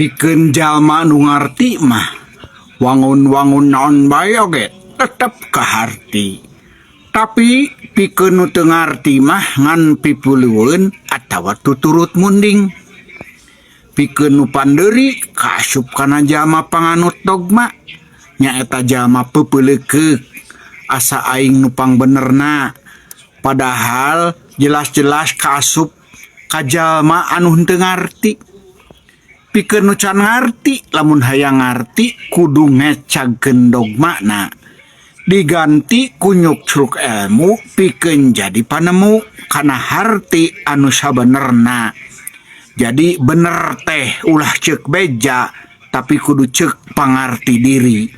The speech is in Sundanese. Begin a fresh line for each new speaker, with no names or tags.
pikeun jalma nu ngarti mah wangun-wangun naon bae oge tetep kaharti. Tapi pikeun nu teu ngarti mah ngan pipulueun atawa tuturut munding. Pikeun nu pandeuri kaasup kana jalma panganut dogma nyaeta jalma peupeuleukkeuk asa aing nu pangbenerna, padahal jelas-jelas kaasup ka jalma anu henteu ngarti. Pikeun nu can ngarti lamun hayang ngarti kudu ngecagkeun dogmana diganti ku nyuksruk ilmu pikeun jadi panemu kana harti anu sabenerna. Jadi bener teh ulah ceuk beja tapi kudu ceuk pangarti diri.